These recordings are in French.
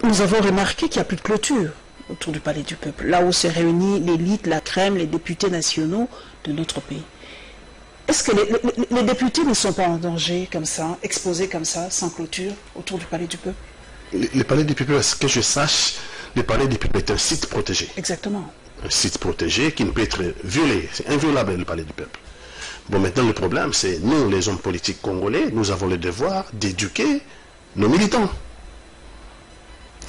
Nous avons remarqué qu'il n'y a plus de clôture autour du Palais du Peuple, là où se réunit l'élite, la crème, les députés nationaux de notre pays. Est-ce que les députés ne sont pas en danger comme ça, exposés comme ça, sans clôture, autour du Palais du Peuple? Le Palais du Peuple, à ce que je sache, le Palais du Peuple est un site protégé. Exactement. Un site protégé qui ne peut être violé. C'est inviolable, le Palais du Peuple. Bon, maintenant, le problème, c'est nous, les hommes politiques congolais, nous avons le devoir d'éduquer nos militants.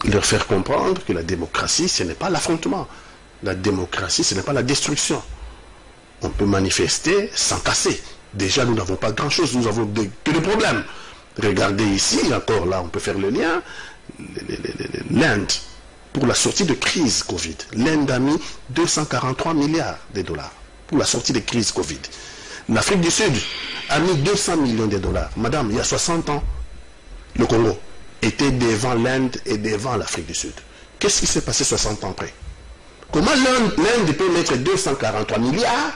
Leur faire comprendre que la démocratie, ce n'est pas l'affrontement. La démocratie, ce n'est pas la destruction. On peut manifester sans casser. Déjà, nous n'avons pas grand-chose, nous avons que des problèmes. Regardez ici, encore là, on peut faire le lien. L'Inde, pour la sortie de crise Covid, l'Inde a mis 243 milliards de dollars pour la sortie de crise Covid. L'Afrique du Sud a mis 200 millions de dollars. Madame, il y a 60 ans, le Congo était devant l'Inde et devant l'Afrique du Sud. Qu'est-ce qui s'est passé 60 ans après? Comment l'Inde peut mettre 243 milliards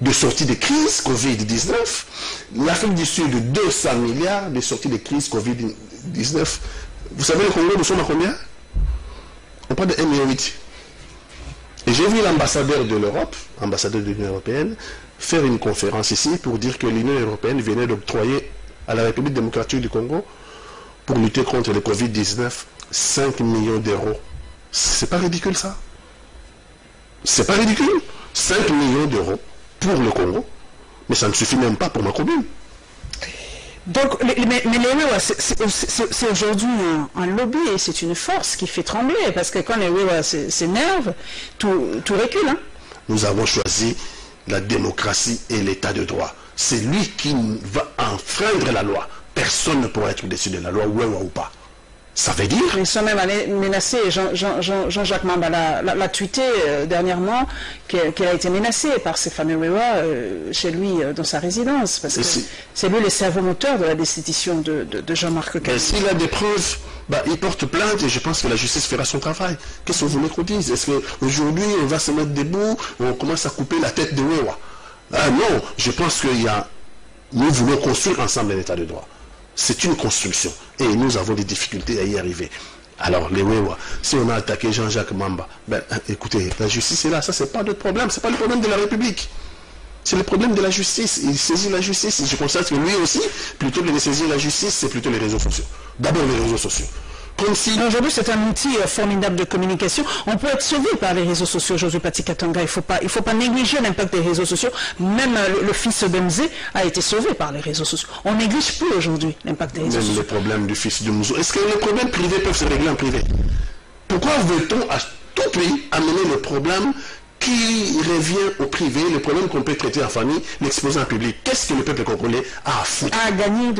de sortie de crise Covid-19, l'Afrique du Sud 200 milliards de sortie de crise Covid-19. Vous savez le Congo, nous sommes à combien? On parle de 1,8 million. Et j'ai vu l'ambassadeur de l'Europe, ambassadeur de l'Union européenne, faire une conférence ici pour dire que l'Union européenne venait d'octroyer à la République démocratique du Congo, pour lutter contre le Covid-19, 5 millions d'euros. C'est pas ridicule ça? C'est pas ridicule? 5 millions d'euros pour le Congo, mais ça ne suffit même pas pour ma commune. Donc, mais les Wewa, c'est aujourd'hui un lobby et c'est une force qui fait trembler, parce que quand les Wewa s'énervent, tout recule. Hein? Nous avons choisi la démocratie et l'état de droit. C'est lui qui va enfreindre la loi. Personne ne pourra être au-dessus de la loi, Wewa ou pas. Ça veut dire... Ils sont même menacés. Jean-Jacques Mamba l'a tweeté dernièrement qu'elle a été menacée par ces fameux Wewa chez lui dans sa résidence. Parce que c'est lui le cerveau moteur de la destitution de Jean-Marc Kabila. S'il a des preuves, il porte plainte et je pense que la justice fera son travail. Qu'est-ce que vous voulez qu'on dise? Est-ce qu'aujourd'hui on va se mettre debout, on commence à couper la tête de Wewa? Non, je pense qu'il y a... Nous voulons construire ensemble un état de droit. C'est une construction. Et nous avons des difficultés à y arriver. Alors, les Wewa, si on a attaqué Jean-Jacques Mamba, écoutez, la justice est là. Ça, c'est pas notre problème. C'est pas le problème de la République. C'est le problème de la justice. Il saisit la justice. Je constate que lui aussi, plutôt que de saisir la justice, c'est plutôt les réseaux sociaux. D'abord, les réseaux sociaux. Comme si... Aujourd'hui, c'est un outil formidable de communication. On peut être sauvé par les réseaux sociaux aujourd'hui, Pati Katanga. Il faut pas négliger l'impact des réseaux sociaux. Même le fils d'Emze a été sauvé par les réseaux sociaux. On néglige plus aujourd'hui l'impact des réseaux sociaux. Même le problème du fils de Mouzo. Est-ce que les problèmes privés peuvent se régler en privé? Pourquoi veut-on à tout prix amener le problème qui revient au privé, le problème qu'on peut traiter en famille, l'exposer en public? Qu'est-ce que le peuple congolais a à foutre?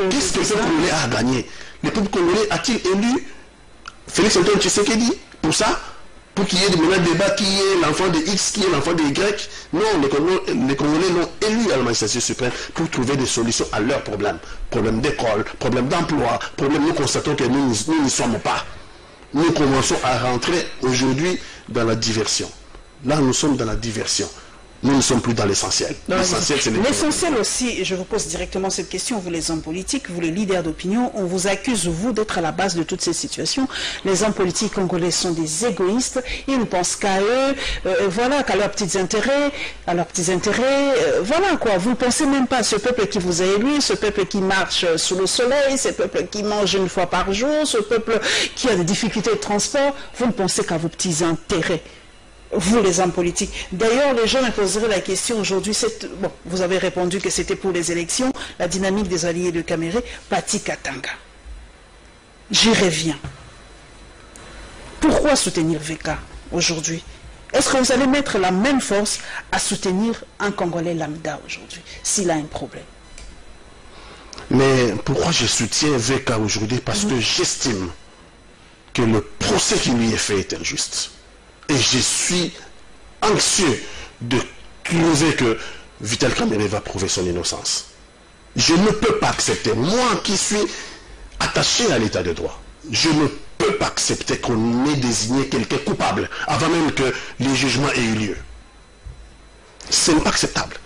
Qu'est-ce que le peuple congolais a à gagner? Le peuple congolais a-t-il élu Félix Antoine Tshisekedi pour ça? Pour qu'il y ait maintenant débat qui est l'enfant de X, qui est l'enfant de Y? Non, les Congolais l'ont élu à la magistrature suprême pour trouver des solutions à leurs problèmes. Problèmes d'école, problèmes d'emploi, problèmes, nous constatons que nous n'y sommes pas. Nous commençons à rentrer aujourd'hui dans la diversion. Là, nous sommes dans la diversion. Nous ne sommes plus dans l'essentiel. L'essentiel aussi, je vous pose directement cette question, vous les hommes politiques, vous les leaders d'opinion, on vous accuse, vous, d'être à la base de toutes ces situations. Les hommes politiques congolais sont des égoïstes, ils ne pensent qu'à eux, voilà, qu'à leurs petits intérêts, voilà quoi. Vous ne pensez même pas à ce peuple qui vous a élu, ce peuple qui marche sous le soleil, ce peuple qui mange une fois par jour, ce peuple qui a des difficultés de transport, vous ne pensez qu'à vos petits intérêts. Vous, les hommes politiques. D'ailleurs, les gens me poseraient la question aujourd'hui, bon, vous avez répondu que c'était pour les élections, la dynamique des alliés de Caméré, Pati Katanga. J'y reviens. Pourquoi soutenir VK aujourd'hui? Est-ce que vous allez mettre la même force à soutenir un Congolais lambda aujourd'hui, s'il a un problème? Mais pourquoi je soutiens VK aujourd'hui? Parce que j'estime que le procès qui lui est fait est injuste. Et je suis anxieux de trouver que Vital Kamerhe va prouver son innocence. Je ne peux pas accepter, moi qui suis attaché à l'état de droit, je ne peux pas accepter qu'on ait désigné quelqu'un coupable avant même que les jugements aient eu lieu. Ce n'est pas acceptable.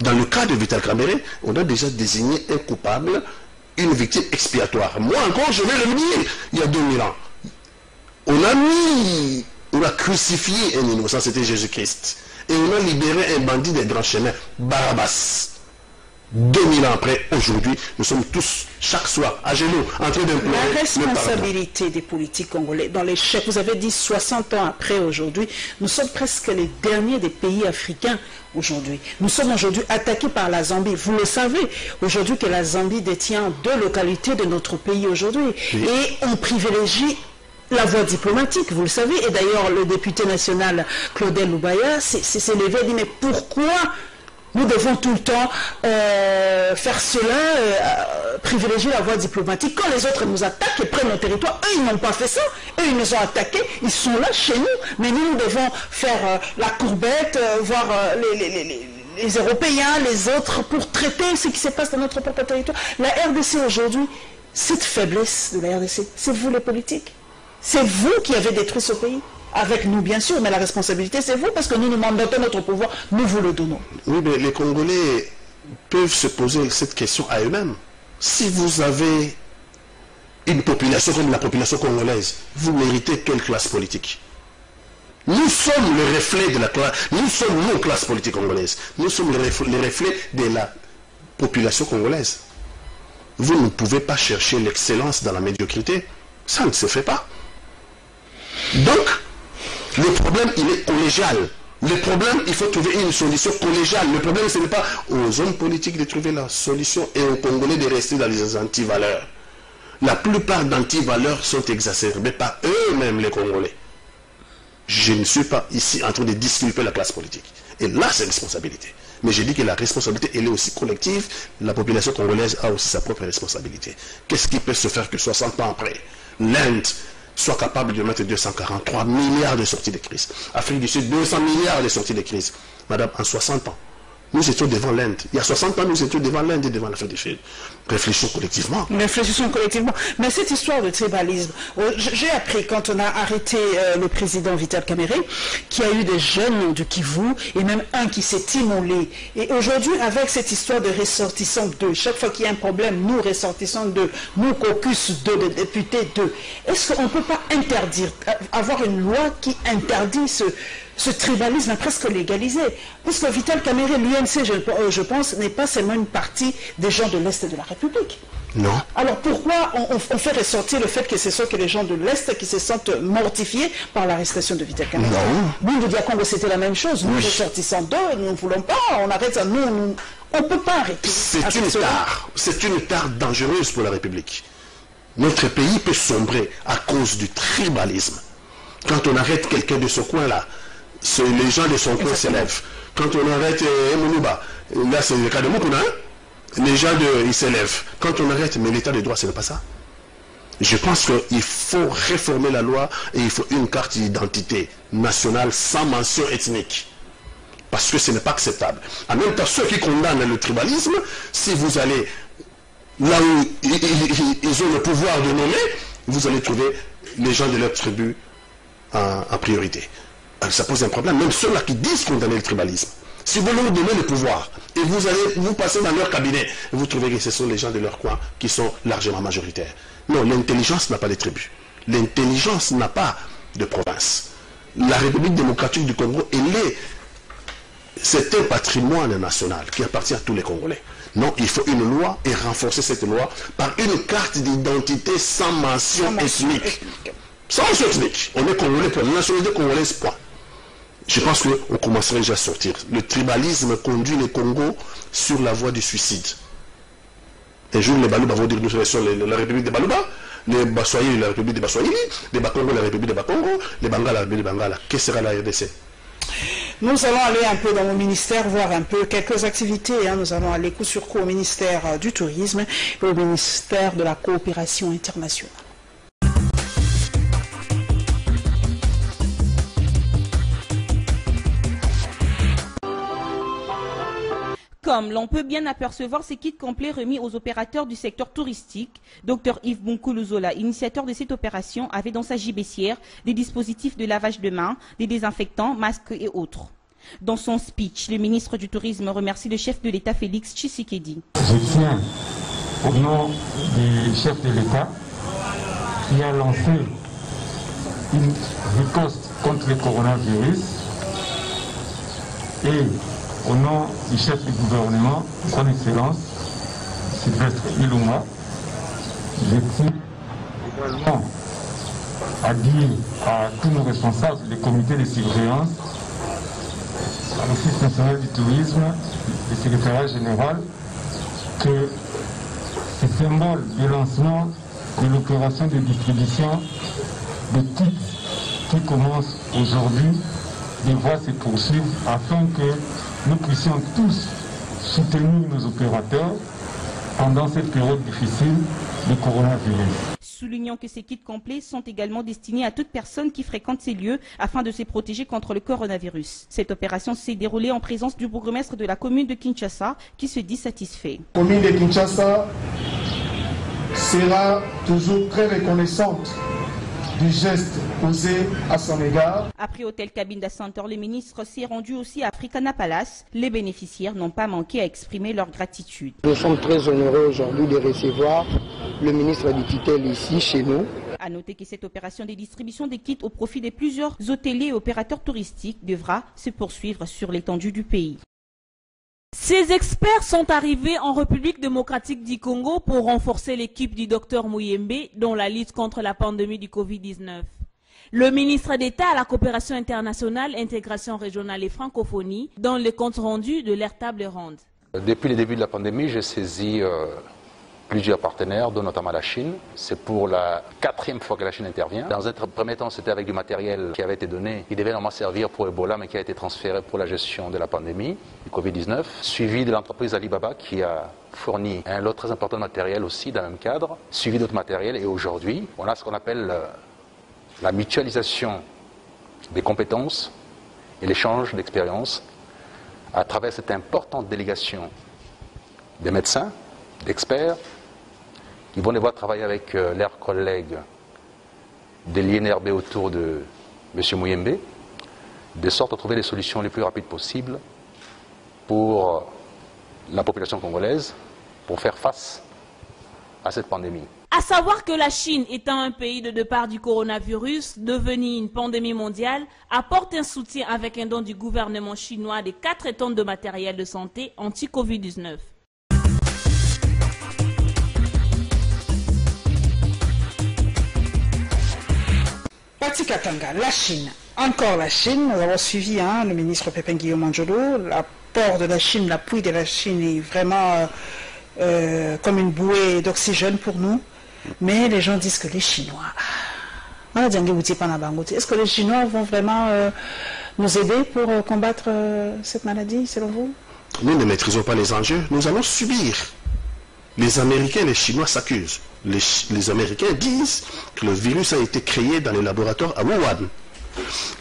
Dans le cas de Vital Kamerhe, on a déjà désigné un coupable, une victime expiatoire. Moi encore, je vais le dire il y a 2000 ans. on a crucifié un innocent, c'était Jésus-Christ. Et on a libéré un bandit des grands chemins, Barabbas. 2000 ans après, aujourd'hui, nous sommes tous, chaque soir, à genoux, en train d'implorer. La responsabilité des politiques congolais dans l'échec, vous avez dit 60 ans après aujourd'hui, nous sommes presque les derniers des pays africains aujourd'hui. Nous sommes aujourd'hui attaqués par la Zambie. Vous le savez, aujourd'hui que la Zambie détient 2 localités de notre pays aujourd'hui. Oui. Et on privilégie la voie diplomatique, vous le savez. Et d'ailleurs, le député national Claudel Loubaya s'est levé et dit, mais pourquoi nous devons tout le temps faire cela, privilégier la voie diplomatique. Quand les autres nous attaquent et prennent nos territoires, eux, ils n'ont pas fait ça. Eux, ils nous ont attaqués, ils sont là chez nous. Mais nous devons faire la courbette, voir les Européens, les autres, pour traiter ce qui se passe dans notre propre territoire. La RDC aujourd'hui, cette faiblesse de la RDC, c'est vous les politiques. C'est vous qui avez détruit ce pays. Avec nous, bien sûr, mais la responsabilité, c'est vous, parce que nous nous mandatons notre pouvoir, nous vous le donnons. Oui, mais les Congolais peuvent se poser cette question à eux-mêmes. Si vous avez une population comme la population congolaise, vous méritez quelle classe politique? Nous sommes le reflet de la classe, nous sommes nos classes politiques congolaises. Nous sommes le reflet de la population congolaise. Vous ne pouvez pas chercher l'excellence dans la médiocrité. Ça ne se fait pas. Donc, le problème, il est collégial. Le problème, il faut trouver une solution collégiale. Le problème, ce n'est pas aux hommes politiques de trouver la solution et aux Congolais de rester dans les antivaleurs. La plupart d'antivaleurs sont exacerbées par eux-mêmes, les Congolais. Je ne suis pas ici en train de disculper la classe politique. Et là, c'est responsabilité. Mais j'ai dit que la responsabilité, elle est aussi collective. La population congolaise a aussi sa propre responsabilité. Qu'est-ce qui peut se faire que 60 ans après, l'Inde soit capable de mettre 243 milliards de sorties de crise. Afrique du Sud, 200 milliards de sorties de crise. Madame, en 60 ans, nous étions devant l'Inde. Il y a 60 ans, nous étions devant l'Inde et devant l'Afrique du Sud. Réfléchissons collectivement. Réfléchissons collectivement. Mais cette histoire de tribalisme, j'ai appris quand on a arrêté le président Vital Kamerhe, qu'il y a eu des jeunes du Kivu, et même un qui s'est immolé. Et aujourd'hui, avec cette histoire de ressortissants d'eux, chaque fois qu'il y a un problème, nous ressortissants d'eux, nous caucus d'eux, des députés d'eux, est-ce qu'on ne peut pas interdire, avoir une loi qui interdit ce tribalisme est presque légalisé. Parce que Vital Kamerhe, l'UNC, je pense, n'est pas seulement une partie des gens de l'Est de la République. Non. Alors pourquoi on fait ressortir le fait que ce sont que les gens de l'Est qui se sentent mortifiés par l'arrestation de Vital Kamerhe? Non. Nous, le Congo, c'était la même chose. Nous, ressortissants d'eux, nous ne voulons pas, on arrête ça. Nous, on ne peut pas arrêter. C'est une tare dangereuse pour la République. Notre pays peut sombrer à cause du tribalisme. Quand on arrête quelqu'un de ce coin-là, les gens de son coin s'élèvent. Quand on arrête Monouba, là c'est le cas de Mokuna, les gens ils s'élèvent. Quand on arrête, mais l'état de droit, ce n'est pas ça. Je pense qu'il faut réformer la loi et il faut une carte d'identité nationale sans mention ethnique. Parce que ce n'est pas acceptable. En même temps, ceux qui condamnent le tribalisme, si vous allez là où ils ont le pouvoir de nommer, vous allez trouver les gens de leur tribu en priorité. Ça pose un problème, même ceux-là qui disent condamner le tribalisme. Si vous leur donnez le pouvoir et vous passez dans leur cabinet, vous trouvez que ce sont les gens de leur coin qui sont largement majoritaires. Non, l'intelligence n'a pas de tribus. L'intelligence n'a pas de province. La République démocratique du Congo, c'est un patrimoine national qui appartient à tous les Congolais. Non, il faut une loi et renforcer cette loi par une carte d'identité sans mention ethnique. Sans mention ethnique. On est Congolais pour la nationalité congolaise, point. Je pense qu'on commencerait déjà à sortir. Le tribalisme conduit le Congo sur la voie du suicide. Un jour, les Balouba vont dire nous sommes la République des Balouba, les Baswahili la République des Baswahili, les Bakongo la République des Bakongo, les Bangala la République des Bangala. Qu'est-ce sera la RDC? Nous allons aller un peu dans mon ministère, voir un peu quelques activités. Nous allons aller coup sur coup au ministère du Tourisme et au ministère de la Coopération internationale. Comme l'on peut bien apercevoir ces kits complets remis aux opérateurs du secteur touristique, Dr Yves Bonkoulouzola, initiateur de cette opération, avait dans sa gibecière des dispositifs de lavage de mains, des désinfectants, masques et autres. Dans son speech, le ministre du Tourisme remercie le chef de l'État Félix Tshisekedi. Je tiens, au nom du chef de l'État, qui a lancé une riposte contre le coronavirus et au nom du chef du gouvernement, son Excellence, Sylvestre Ilunga, je tiens également à dire à tous nos responsables des comités de surveillance, à l'Office national du tourisme, le secrétariat général, que ce symbole de lancement de l'opération de distribution de kits qui commence aujourd'hui devra se poursuivre afin que nous puissions tous soutenir nos opérateurs pendant cette période difficile du coronavirus. Soulignant que ces kits complets sont également destinés à toute personne qui fréquente ces lieux afin de se protéger contre le coronavirus. Cette opération s'est déroulée en présence du bourgmestre de la commune de Kinshasa qui se dit satisfait. La commune de Kinshasa sera toujours très reconnaissante du geste posé à son égard. Après Hôtel Cabinda Center, le ministre s'est rendu aussi à Africana Palace. Les bénéficiaires n'ont pas manqué à exprimer leur gratitude. Nous sommes très honorés aujourd'hui de recevoir le ministre du tutelle ici chez nous. À noter que cette opération de distribution des kits au profit de plusieurs hôteliers et opérateurs touristiques devra se poursuivre sur l'étendue du pays. Ces experts sont arrivés en République démocratique du Congo pour renforcer l'équipe du Dr Muyembe dans la lutte contre la pandémie du Covid-19. Le ministre d'État à la coopération internationale, intégration régionale et francophonie dans le compte rendu de leur table ronde. Depuis le début de la pandémie, j'ai saisi plusieurs partenaires, dont notamment la Chine. C'est pour la 4e fois que la Chine intervient. Dans un premier temps, c'était avec du matériel qui avait été donné, qui devait normalement servir pour Ebola, mais qui a été transféré pour la gestion de la pandémie du Covid-19, suivi de l'entreprise Alibaba qui a fourni un lot très important de matériel aussi dans le même cadre, suivi d'autres matériels. Et aujourd'hui, on a ce qu'on appelle la mutualisation des compétences et l'échange d'expériences à travers cette importante délégation des médecins, d'experts, qui vont devoir travailler avec leurs collègues de l'INRB autour de M. Muyembe, de sorte à trouver les solutions les plus rapides possibles pour la population congolaise, pour faire face à cette pandémie. À savoir que la Chine, étant un pays de départ du coronavirus, devenu une pandémie mondiale, apporte un soutien avec un don du gouvernement chinois de 4 tonnes de matériel de santé anti-Covid-19. Pati Katanga, la Chine. Encore la Chine. Nous avons suivi le ministre Pépin Guillaume Anjolo. L'apport de la Chine, l'appui de la Chine est vraiment comme une bouée d'oxygène pour nous. Mais les gens disent que les Chinois... Est-ce que les Chinois vont vraiment nous aider pour combattre cette maladie, selon vous? Nous ne maîtrisons pas les enjeux. Nous allons subir. Les Américains et les Chinois s'accusent. Les Américains disent que le virus a été créé dans les laboratoires à Wuhan.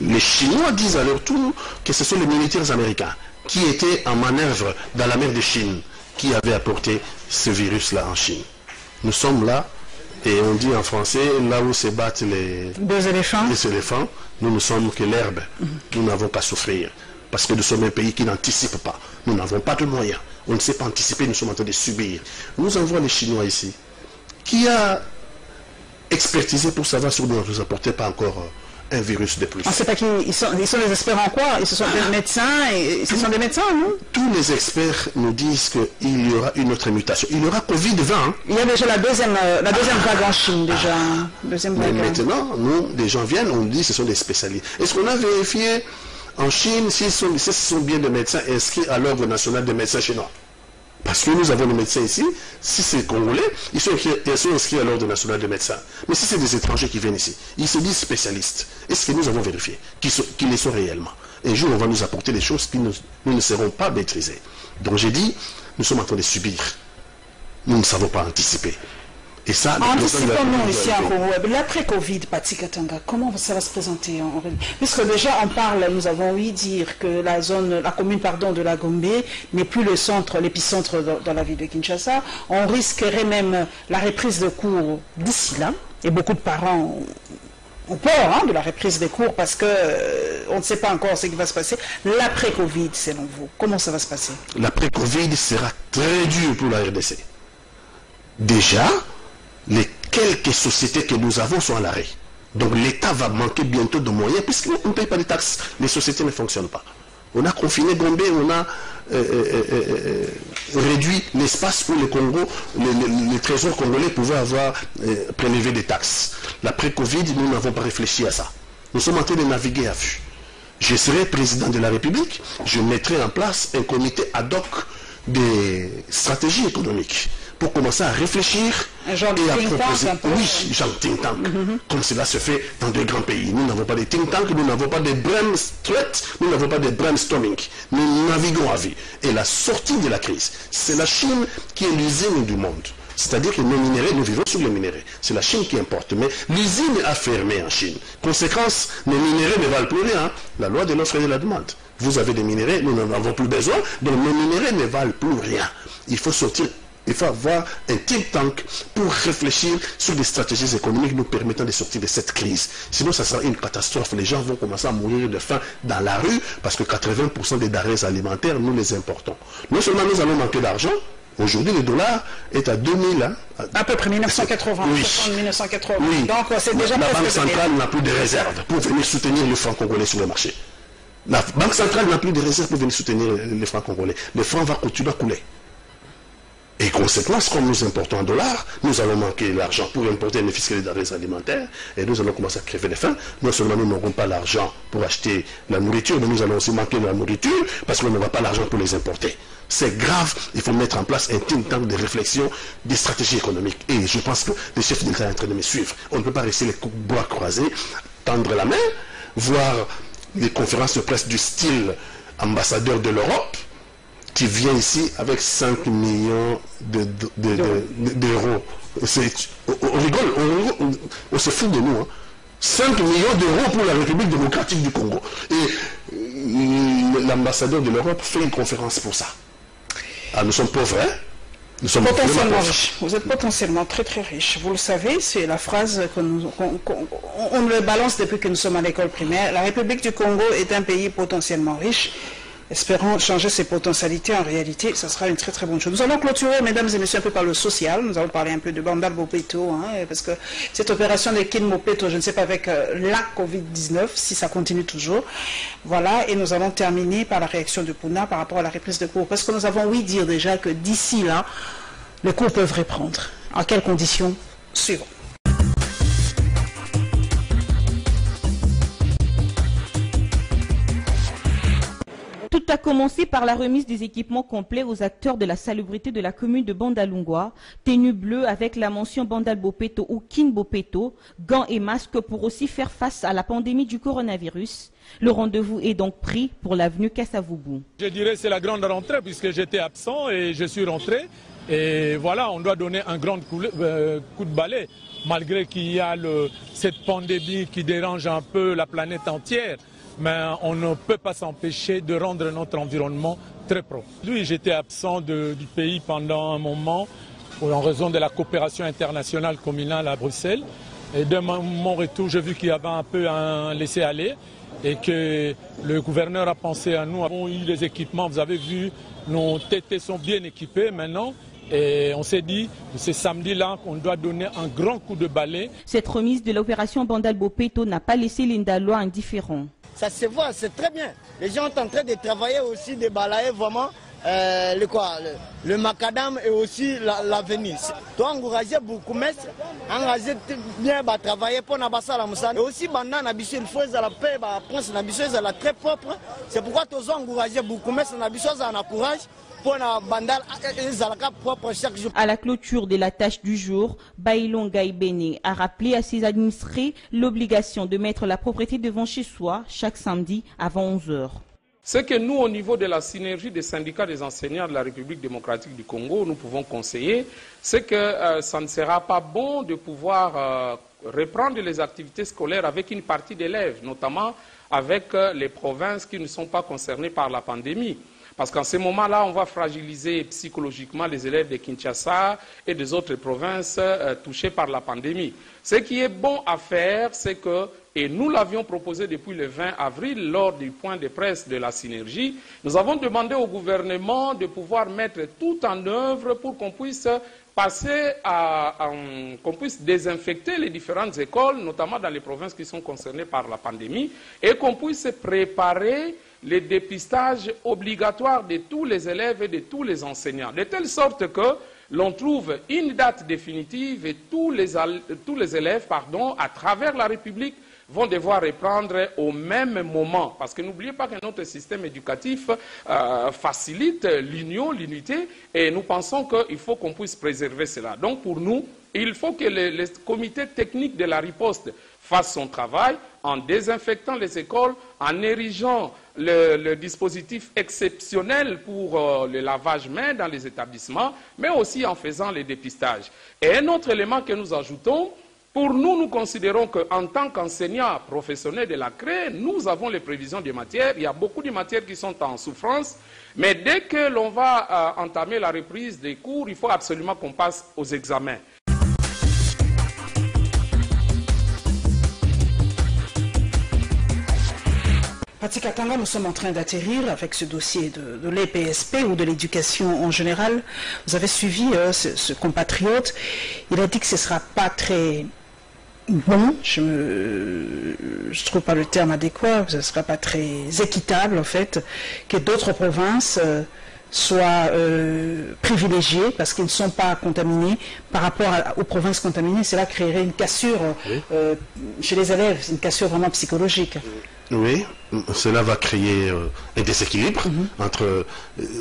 Les Chinois disent à leur tour que ce sont les militaires américains qui étaient en manœuvre dans la mer de Chine qui avaient apporté ce virus-là en Chine. Nous sommes là, et on dit en français, là où se battent les éléphants, nous ne sommes que l'herbe. Nous n'avons qu'à souffrir. Parce que nous sommes un pays qui n'anticipe pas. Nous n'avons pas de moyens. On ne sait pas anticiper, nous sommes en train de subir. Nous envoyons les Chinois ici. Qui a expertisé pour savoir si on ne nous apportait pas encore un virus de plus? On ne sait pas qui ils sont des experts en quoi? Ils sont des médecins, et ce sont des médecins, non? Tous les experts nous disent qu'il y aura une autre mutation. Il y aura Covid-20. Il y a déjà la deuxième vague en Chine, déjà. Mais maintenant, nous, des gens viennent, on nous dit que ce sont des spécialistes. Est-ce qu'on a vérifié en Chine si ce sont bien des médecins inscrits à l'ordre national des médecins chinois? Parce que nous avons des médecins ici, si c'est congolais, ils sont inscrits à l'ordre national des médecins. Mais si c'est des étrangers qui viennent ici, ils se disent spécialistes. Est-ce que nous avons vérifié qu'ils les sont réellement? Un jour, on va nous apporter des choses qui nous ne seront pas maîtrisées. Donc j'ai dit, nous sommes en train de subir. Nous ne savons pas anticiper. Et ça, anticipons-nous ici en Congo. L'après-Covid, Pati Katanga, comment ça va se présenter en réalité? Puisque déjà on parle, nous avons ouï dire que la commune de la Gombe n'est plus le centre, l'épicentre dans la ville de Kinshasa. On risquerait même la reprise de cours d'ici là. Et beaucoup de parents ont peur de la reprise des cours parce que on ne sait pas encore ce qui va se passer. L'après-Covid, selon vous, comment ça va se passer? L'après-Covid sera très dur pour la RDC. Déjà, les quelques sociétés que nous avons sont à l'arrêt. Donc l'État va manquer bientôt de moyens puisqu'on ne paye pas les taxes. Les sociétés ne fonctionnent pas. On a confiné Gombe, on a réduit l'espace où le Congo, les trésors congolais pouvaient avoir prélevé des taxes. L'après-Covid, nous n'avons pas réfléchi à ça. Nous sommes en train de naviguer à vue. Je serai président de la République, je mettrai en place un comité ad hoc des stratégies économiques pour commencer à réfléchir et à proposer. Oui, genre think tank, comme cela se fait dans de grands pays. Nous n'avons pas de think tank, nous n'avons pas de nous n'avons pas de brainstorming. Nous naviguons à vie. Et la sortie de la crise, c'est la Chine qui est l'usine du monde. C'est-à-dire que nos minéraux, nous vivons sur les minéraux. C'est la Chine qui importe. Mais l'usine a fermé en Chine. Conséquence, nos minéraux ne valent plus rien. La loi de l'offre et de la demande. Vous avez des minéraux, nous n'en avons plus besoin. Donc nos minéraux ne valent plus rien. Il faut sortir. Il faut avoir un think tank pour réfléchir sur des stratégies économiques nous permettant de sortir de cette crise. Sinon, ça sera une catastrophe. Les gens vont commencer à mourir de faim dans la rue parce que 80% des denrées alimentaires, nous les importons. Non seulement nous allons manquer d'argent, aujourd'hui le dollar est à 2000. Hein, à peu près 1980. Oui. 1980. Oui. Donc c'est déjà la Banque centrale n'a plus de réserves pour venir soutenir le franc congolais sur le marché. La Banque centrale n'a plus de réserves pour venir soutenir le franc congolais. Le franc va continuer à couler. Et conséquence, comme nous importons en dollars, nous allons manquer l'argent pour importer les fiscales des denrées alimentaires et nous allons commencer à crever de faim. Non seulement nous n'aurons pas l'argent pour acheter la nourriture, mais nous allons aussi manquer de la nourriture parce qu'on n'aura pas l'argent pour les importer. C'est grave, il faut mettre en place un think tank de réflexion des stratégies économiques. Et je pense que les chefs d'État sont en train de me suivre. On ne peut pas rester les bras croisés, tendre la main, voir des conférences de presse du style ambassadeur de l'Europe, qui vient ici avec 5 millions d'euros. On rigole, on se fout de nous. Hein. 5 millions d'euros pour la République démocratique du Congo. Et l'ambassadeur de l'Europe fait une conférence pour ça. Ah, nous sommes pauvres, hein? Nous sommes potentiellement riches. Vous êtes potentiellement très très riches. Vous le savez, c'est la phrase qu'on on le balance depuis que nous sommes à l'école primaire. La République du Congo est un pays potentiellement riche. Espérons changer ses potentialités en réalité, ça sera une très très bonne chose. Nous allons clôturer, mesdames et messieurs, un peu par le social. Nous allons parler un peu de Bandal Bopeto, hein, parce que cette opération de Kin Bopeto, je ne sais pas avec la Covid-19, si ça continue toujours. Voilà, et nous allons terminer par la réaction de Puna par rapport à la reprise de cours. Parce que nous avons ouï dire déjà que d'ici là, les cours peuvent reprendre. En quelles conditions? Suivons. Tout a commencé par la remise des équipements complets aux acteurs de la salubrité de la commune de Bandalungwa, tenue bleue avec la mention Bandal Bopeto ou Kin Bopeto, gants et masques pour aussi faire face à la pandémie du coronavirus. Le rendez-vous est donc pris pour l'avenue Kassavoubou. Je dirais que c'est la grande rentrée puisque j'étais absent et je suis rentré. Et voilà, on doit donner un grand coup de balai, malgré qu'il y a cette pandémie qui dérange un peu la planète entière. Mais on ne peut pas s'empêcher de rendre notre environnement très propre. Oui, j'étais absent du pays pendant un moment en raison de la coopération internationale communale à Bruxelles. Et de mon retour, j'ai vu qu'il y avait un peu un laisser-aller et que le gouverneur a pensé à nous. Nous avons eu les équipements, vous avez vu, nos TT sont bien équipés maintenant. Et on s'est dit, c'est samedi-là qu'on doit donner un grand coup de balai. Cette remise de l'opération Bandal Bopeto n'a pas laissé l'Indalois indifférent. Ça se voit, c'est très bien. Les gens sont en train de travailler aussi, de balayer vraiment le macadam et aussi l'avenir. Tu as encouragé beaucoup, mais encouragé bien travailler pour n'abasser la moussane. Et aussi, maintenant, il faut la paix, la très propre. C'est pourquoi tu as encouragé beaucoup, mais on a courage. À la clôture de la tâche du jour, Bailon Gaïbene a rappelé à ses administrés l'obligation de mettre la propriété devant chez soi chaque samedi avant 11 h. Ce que nous, au niveau de la synergie des syndicats des enseignants de la République démocratique du Congo, nous pouvons conseiller, c'est que ça ne sera pas bon de pouvoir reprendre les activités scolaires avec une partie d'élèves, notamment avec les provinces qui ne sont pas concernées par la pandémie. Parce qu'en ce moment-là, on va fragiliser psychologiquement les élèves de Kinshasa et des autres provinces touchées par la pandémie. Ce qui est bon à faire, c'est que, et nous l'avions proposé depuis le 20 avril lors du point de presse de la synergie, nous avons demandé au gouvernement de pouvoir mettre tout en œuvre pour qu'on puisse passer qu'on puisse désinfecter les différentes écoles, notamment dans les provinces qui sont concernées par la pandémie, et qu'on puisse préparer les dépistages obligatoires de tous les élèves et de tous les enseignants, de telle sorte que l'on trouve une date définitive et tous les élèves, à travers la République, vont devoir reprendre au même moment. Parce que n'oubliez pas que notre système éducatif facilite l'union, l'unité, et nous pensons qu'il faut qu'on puisse préserver cela. Donc pour nous, il faut que le comité technique de la riposte fasse son travail en désinfectant les écoles, en érigeant le dispositif exceptionnel pour le lavage main dans les établissements, mais aussi en faisant les dépistages. Et un autre élément que nous ajoutons, pour nous, nous considérons qu'en tant qu'enseignants professionnels de la CRE, nous avons les prévisions des matières. Il y a beaucoup de matières qui sont en souffrance, mais dès que l'on va entamer la reprise des cours, il faut absolument qu'on passe aux examens. Patrick Katanga, nous sommes en train d'atterrir avec ce dossier de l'EPSP ou de l'éducation en général. Vous avez suivi ce compatriote. Il a dit que ce ne sera pas très bon, je ne trouve pas le terme adéquat, ce ne sera pas très équitable en fait, que d'autres provinces soient privilégiées parce qu'ils ne sont pas contaminés par rapport aux provinces contaminées. Cela créerait une cassure chez les élèves, une cassure vraiment psychologique. Oui, cela va créer un déséquilibre entre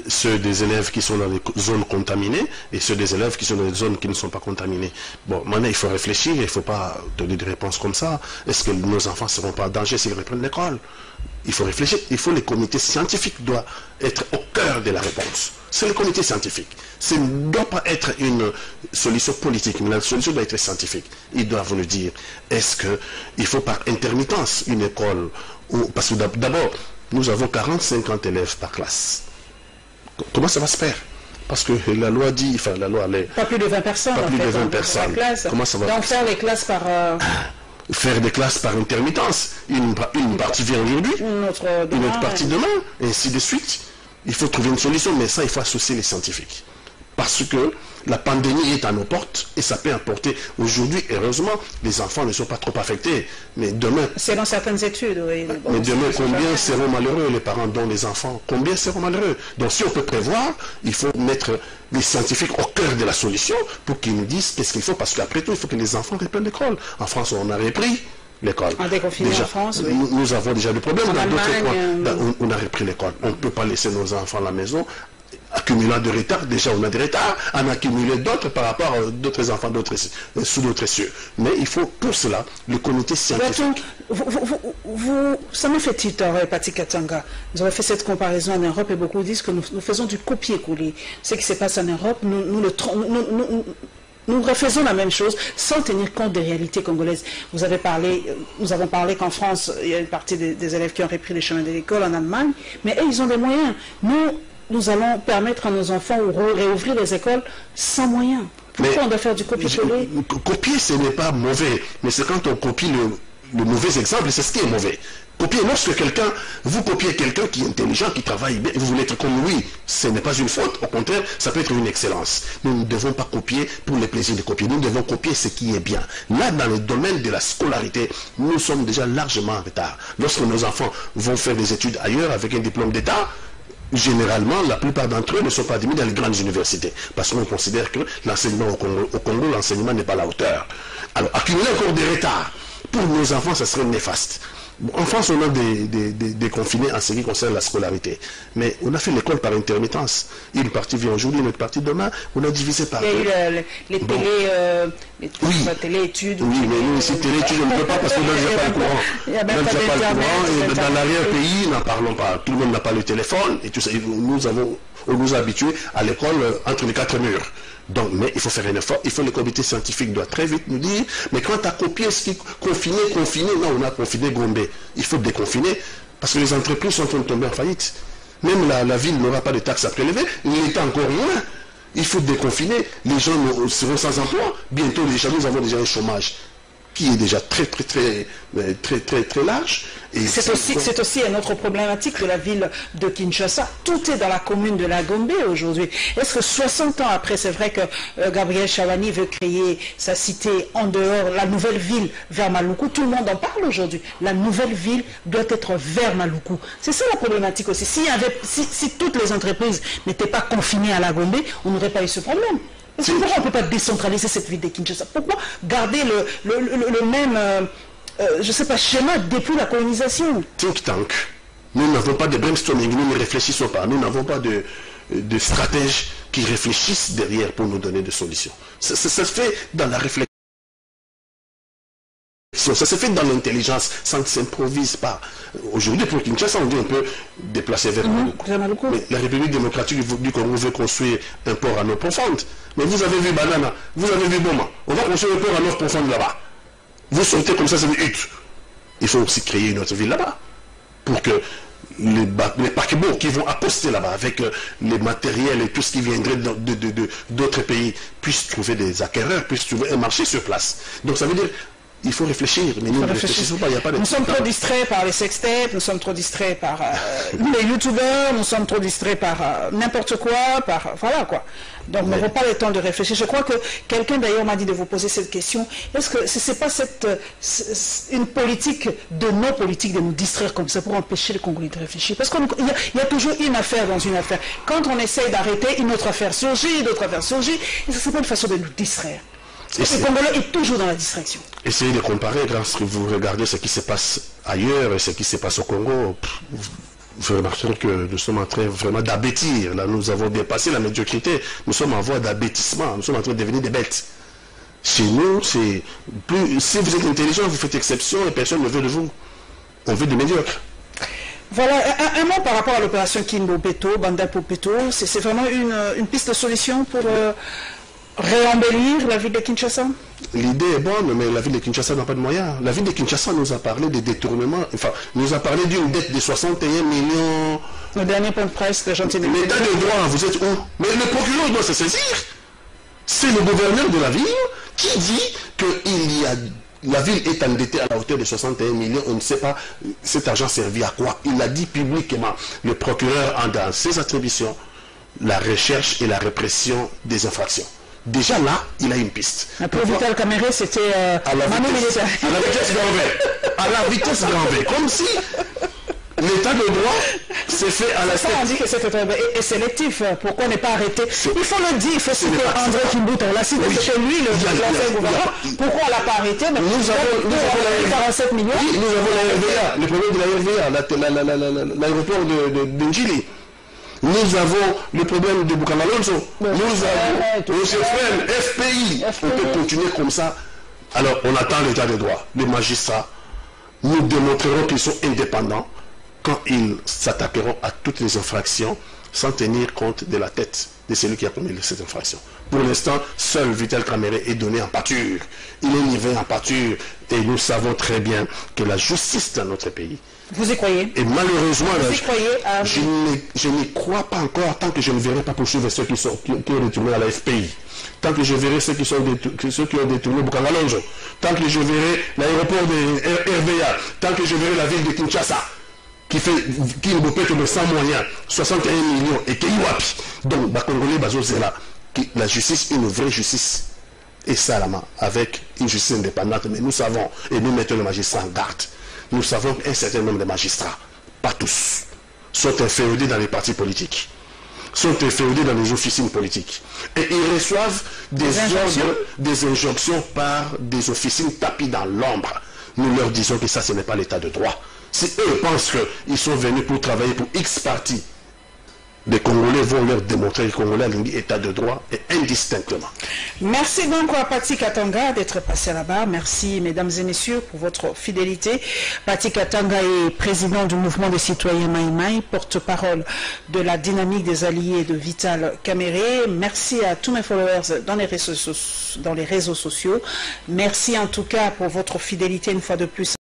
ceux des élèves qui sont dans les zones contaminées et ceux des élèves qui sont dans les zones qui ne sont pas contaminées. Bon, maintenant il faut réfléchir, il ne faut pas donner des réponses comme ça. Est-ce que nos enfants ne seront pas en danger s'ils reprennent l'école? Il faut réfléchir, les comités scientifiques doivent être au cœur de la réponse. C'est le comité scientifique. Ce ne doit pas être une solution politique, mais la solution doit être scientifique. Ils doivent nous dire, est-ce qu'il faut par intermittence une école parce que d'abord, nous avons 40-50 élèves par classe. Comment ça va se faire? Parce que la loi dit, enfin la loi... Pas plus de 20 personnes. Pas plus de 20 personnes. Comment ça va? Donc faire les classes par... Faire des classes par intermittence. Une partie vient aujourd'hui, une autre partie demain, et ainsi de suite. Il faut trouver une solution, mais ça, il faut associer les scientifiques. Parce que la pandémie est à nos portes, et ça peut importer. Aujourd'hui, heureusement, les enfants ne sont pas trop affectés. Mais demain... C'est dans certaines études, oui. Mais demain, combien seront malheureux, les parents dont les enfants? Combien seront malheureux? Donc si on peut prévoir, il faut mettre les scientifiques au cœur de la solution pour qu'ils nous disent qu'est-ce qu'il faut. Parce qu'après tout, il faut que les enfants reprennent l'école. En France, on a repris l'école. En déconfiné en France, oui. Nous avons déjà des problèmes. En Allemagne, on a repris l'école. On ne peut pas laisser nos enfants à la maison accumulant de retard. Déjà, on a des retards. En accumuler d'autres par rapport à d'autres enfants sous d'autres cieux. Mais il faut, pour cela, le comité scientifique. Ça me fait titre, Patrick Katanga. Vous avez fait cette comparaison en Europe et beaucoup disent que nous faisons du copier-coller. Ce qui se passe en Europe, nous refaisons la même chose sans tenir compte des réalités congolaises. Nous avons parlé qu'en France, il y a une partie des élèves qui ont repris les chemins de l'école en Allemagne, mais eux, ils ont des moyens. Nous allons permettre à nos enfants de réouvrir les écoles sans moyens. Pourquoi on doit faire du copier-coller? Copier, ce n'est pas mauvais, mais c'est quand on copie le mauvais exemple, c'est ce qui est mauvais. Copier, lorsque vous copiez quelqu'un qui est intelligent, qui travaille bien, vous voulez être comme lui, ce n'est pas une faute, au contraire, ça peut être une excellence. Nous ne devons pas copier pour le plaisir de copier, nous devons copier ce qui est bien. Là, dans le domaine de la scolarité, nous sommes déjà largement en retard. Lorsque nos enfants vont faire des études ailleurs avec un diplôme d'État, généralement, la plupart d'entre eux ne sont pas admis dans les grandes universités. Parce qu'on considère que l'enseignement au Congo, l'enseignement n'est pas à la hauteur. Alors, accumuler encore des retards, pour nos enfants, ça serait néfaste. En France, on a des confinés en ce qui concerne la scolarité. Mais on a fait l'école par intermittence. Une partie vient aujourd'hui, une autre partie demain. On a divisé par... Il y a eu les téléétudes. Oui, mais nous, ici, téléétudes, on ne peut pas parce qu'on n'a déjà pas le courant. Il n'y a même pas d'Internet. Et dans l'arrière-pays, n'en parlons pas. Tout le monde n'a pas le téléphone. Et tout ça. On nous a habitués à l'école entre les quatre murs. Donc, mais il faut faire un effort. Il faut le comité scientifique doit très vite nous dire, mais quand tu as copié ce qui est confiné, non, on a confiné Gombe. Il faut déconfiner parce que les entreprises sont en train de tomber en faillite. Même la ville n'aura pas de taxes à prélever, l'État encore moins. Il faut déconfiner, les gens seront sans emploi. Bientôt, nous avons déjà un chômage qui est déjà très large. C'est aussi une autre problématique de la ville de Kinshasa. Tout est dans la commune de la Gombe aujourd'hui. Est-ce que 60 ans après, c'est vrai que Gabriel Chavani veut créer sa cité en dehors, la nouvelle ville vers Maluku, tout le monde en parle aujourd'hui. La nouvelle ville doit être vers Maluku. C'est ça la problématique aussi. Si toutes les entreprises n'étaient pas confinées à la Gombe, on n'aurait pas eu ce problème. Pourquoi on ne peut pas décentraliser cette ville de Kinshasa? Pourquoi garder le même, je ne sais pas, schéma depuis la colonisation? Think tank. Nous n'avons pas de brainstorming, nous ne réfléchissons pas. Nous n'avons pas de stratèges qui réfléchissent derrière pour nous donner des solutions. Ça se fait dans la réflexion. Ça se fait dans l'intelligence, ça ne s'improvise pas. Aujourd'hui, pour Kinshasa, on dit on peut déplacer vers Maluku. Mais la République démocratique du Congo veut construire un port à eau profonde. Mais vous avez vu Banana, vous avez vu Boma. On va construire un port à eau profonde là-bas. Vous sortez comme ça, c'est une hutte. Il faut aussi créer une autre ville là-bas. Pour que les paquebots qui vont apposter là-bas avec les matériels et tout ce qui viendrait d'autres pays puissent trouver des acquéreurs, puissent trouver un marché sur place. Donc ça veut dire il faut réfléchir, mais nous ne réfléchissons pas. Il y a pas de... Nous sommes trop distraits par les sextapes, nous sommes trop distraits par les youtubeurs, nous sommes trop distraits par n'importe quoi, voilà quoi. Donc, on n'aura pas le temps de réfléchir. Je crois que quelqu'un d'ailleurs m'a dit de vous poser cette question. Est-ce que ce n'est pas une politique de nos politiques de nous distraire comme ça pour empêcher les Congolais de réfléchir? Parce qu'il y a toujours une affaire dans une affaire. Quand on essaye d'arrêter, une autre affaire surgit, une autre affaire surgit. Et ce n'est pas une façon de nous distraire. Le Congolais est toujours dans la distraction. Essayez de comparer, lorsque vous regardez ce qui se passe ailleurs et ce qui se passe au Congo, vous remarquerez que nous sommes en train vraiment d'abêtir. Là, nous avons dépassé la médiocrité. Nous sommes en voie d'abêtissement. Nous sommes en train de devenir des bêtes. Chez nous, c'est plus. Si vous êtes intelligent, vous faites exception et personne ne veut de vous. On veut des médiocres. Voilà, un mot par rapport à l'opération Kimbo Beto, Banda Popeto. C'est vraiment une piste de solution pour réembellir la ville de Kinshasa? L'idée est bonne, mais la ville de Kinshasa n'a pas de moyens. La ville de Kinshasa nous a parlé de détournement, enfin, nous a parlé d'une dette de 61 millions. Le dernier point de presse de Gentil. L'état de droit, vous êtes où? Mais le procureur doit se saisir. C'est le gouverneur de la ville qui dit que la ville est endettée à la hauteur de 61 millions. On ne sait pas cet argent servi à quoi. Il l'a dit publiquement. Le procureur a dans ses attributions la recherche et la répression des infractions. Déjà là, il a une piste. Pour Vital Kamere, c'était à la vitesse grand V. À la vitesse grand V. Comme si l'état de droit s'est fait à la tête. On dit que c'est sélectif. Pourquoi ne pas arrêter? Il faut le dire. Il faut citer André Kimbuta. On l'a cité. C'était lui l'ancien gouverneur. Pourquoi on ne l'a pas arrêté? Nous avons 47 millions. Oui, nous avons la RVA. Le problème de la RVA, l'aéroport de Njili. Nous avons le problème de Bukamalonzo. Nous avons le CFM, FPI. On peut continuer comme ça. Alors, on attend l'état de droit. Les magistrats, nous démontrerons qu'ils sont indépendants quand ils s'attaqueront à toutes les infractions sans tenir compte de la tête de celui qui a commis cette infraction. Pour l'instant, seul Vital Kamere est donné en pâture. Il est livré en pâture. Et nous savons très bien que la justice dans notre pays. Vous y croyez? Et malheureusement, je n'y crois pas encore tant que je ne verrai pas poursuivre ceux qui ont détourné à la FPI. Tant que je verrai ceux qui ont détourné Bukamalonzo. Tant que je verrai l'aéroport de RVA. Tant que je verrai la ville de Kinshasa. Qui ne peut que de 100 moyens, 61 millions, et qui wapi. Donc, Bakongolais Bazozela, la justice, une vraie justice. Et ça, avec une justice indépendante. Mais nous savons, et nous mettons le magistrat en garde. Nous savons qu'un certain nombre de magistrats, pas tous, sont inféodés dans les partis politiques, sont inféodés dans les officines politiques. Et ils reçoivent des injonctions par des officines tapis dans l'ombre. Nous leur disons que ça, ce n'est pas l'état de droit. Si eux pensent qu'ils sont venus pour travailler pour X partis, les Congolais vont leur démontrer que le Congolais a l'état de droit et indistinctement. Merci donc à Pati Katanga d'être passé là-bas. Merci mesdames et messieurs pour votre fidélité. Pati Katanga est président du mouvement des citoyens Maïmaï, porte-parole de la dynamique des alliés de Vital Kamere. Merci à tous mes followers dans les réseaux sociaux. Merci en tout cas pour votre fidélité une fois de plus.